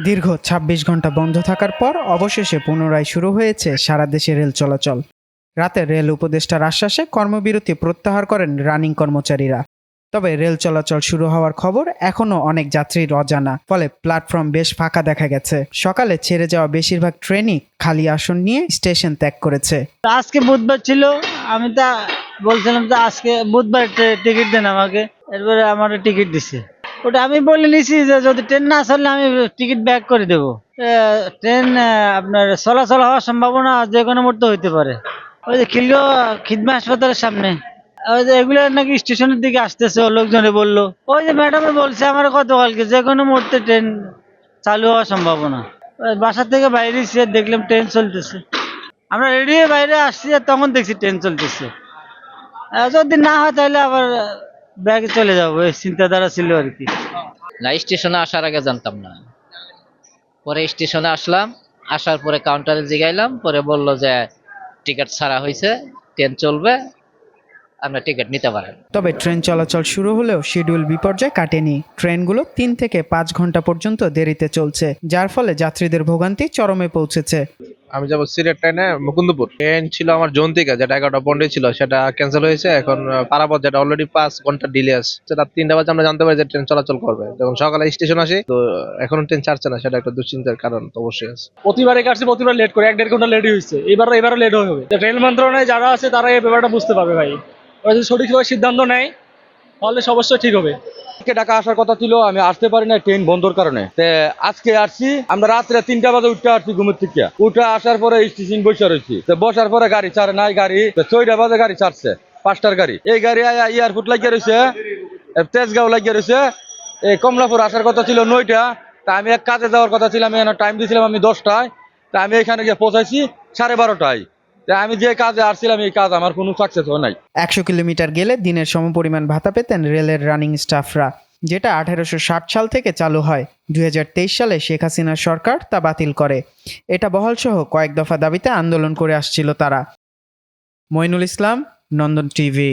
দীর্ঘ ২৬ ঘন্টা বন্ধ থাকার পর অবশেষে পুনরায় শুরু হয়েছে সারা দেশে রেল চলাচল। রাতে রেল উপদেষ্টার আশ্বাসে কর্মবিরতি প্রত্যাহার করেন রানিং কর্মচারীরা। তবে রেল চলাচল শুরু হওয়ার খবর এখনও অনেক যাত্রীর অজানা, ফলে প্ল্যাটফর্ম বেশ ফাঁকা দেখা গেছে। সকালে ছেড়ে যাওয়া বেশিরভাগ ট্রেনই খালি আসন নিয়ে স্টেশন ত্যাগ করেছে। আজকে বুধবার ছিল, আমি তা বলছিলাম যে আজকে বুধবার টিকিট দেন আমাকে, এরপরে আমার টিকিট দিছে। ওটা আমি বলে নিছি যে যদি ট্রেন না চললে আমি টিকিট ব্যাক করে দেবো। ট্রেন আপনার চলাচল হওয়ার সম্ভাবনা যে কোনো মুহূর্তে হইতে পারে। ওই যে খিদমা হাসপাতালের সামনে, ওই যে এগুলো নাকি স্টেশনের দিকে আসতেছে, লোকজনে বললো। ওই যে ম্যাডামে বলছে আমার গতকালকে যে কোনো মুহূর্তে ট্রেন চালু হওয়ার সম্ভাবনা। বাসা থেকে বাইরে এসে দেখলাম ট্রেন চলতেছে। আমরা রেডি হয়ে বাইরে আসছি, আর তখন দেখছি ট্রেন চলতেছে। যদি না হয় তাহলে আবার ব্যাগে চলে যাবো, এই চিন্তাধারা ছিল আর কি। না, স্টেশনে আসার আগে জানতাম না। পরে স্টেশনে আসলাম, আসার পরে কাউন্টারে জিগাইলাম, পরে বললো যে টিকিট ছাড়া হয়েছে, ট্রেন চলবে, আপনার টিকিট নিতে পারেন। তবে ট্রেন চলাচল শুরু হলেও শিডিউল বিপর্যয় কাটেনি। ট্রেনগুলো ৩ থেকে ৫ ঘন্টা পর্যন্ত দেরিতে চলছে, যার ফলে যাত্রীদের ভোগান্তি চরমে পৌঁছেছে। আমি যাবো সিলেট ট্রেনে মুকুন্দপুর। ট্রেন ছিল আমার জোন থেকে, যেটা 11:15 ছিল, সেটা ক্যান্সেল হয়েছে। এখন পারাপথ, যেটা অলরেডি 5 ঘন্টা ডিলে আছে, সেটা 3টা বাজে আমরা জানতে পারি যে ট্রেন চলাচল করবে। যখন সকালে স্টেশন আসি, তো এখনো ট্রেন ছাড়ছে না, সেটা একটা দুশ্চিন্তার কারণ তো অবশ্যই আছে। প্রতিবারে কাটছে, প্রতিবার লেট করে 1-1.5 ঘন্টা লেট হয়েছে। এবারও লেট হবে। রেল মন্ত্রণালয়ে যারা আছে তারা এই ব্যাপারটা বুঝতে পারবে ভাই। ওরা যদি সঠিকভাবে সিদ্ধান্ত নেয় তাহলে অবশ্যই ঠিক হবে। ঢাকা আসার কথা ছিল, আমি আসতে পারি না ট্রেন বন্ধর কারণে। আজকে আসছি, আমরা রাত্রে 3টা বাজে উঠতে আসছি ঘুমের থেকে। উঠে আসার পরে স্টেশন বসে রয়েছি। বসার পরে গাড়ি ছাড়ে নাই, গাড়ি 6টা বাজে গাড়ি ছাড়ছে, 5টার গাড়ি। এই গাড়ি এয়ারপোর্ট লাগিয়ে রয়েছে, তেজগাঁও লাগিয়ে রয়েছে। এই কমলাপুর আসার কথা ছিল 9টা। তা আমি এক কাজে যাওয়ার কথা ছিল, আমি টাইম দিয়েছিলাম আমি 10টায়। তা আমি এখানে গিয়ে পৌঁছাইছি 12:30টায়। আমি যে কাজে আসছিলাম, এই কাজ আমার কোনো সাকসেস হয় নাই। ১০০ কিলোমিটার গেলে দিনের সমপরিমাণ ভাতা পেতেন রেলের রানিং স্টাফরা, যেটা 1860 সাল থেকে চালু হয়। 2023 সালে শেখ হাসিনার সরকার তা বাতিল করে। এটা বহালসহ কয়েক দফা দাবিতে আন্দোলন করে আসছিল তারা। মইনুল ইসলাম, নন্দন টিভি।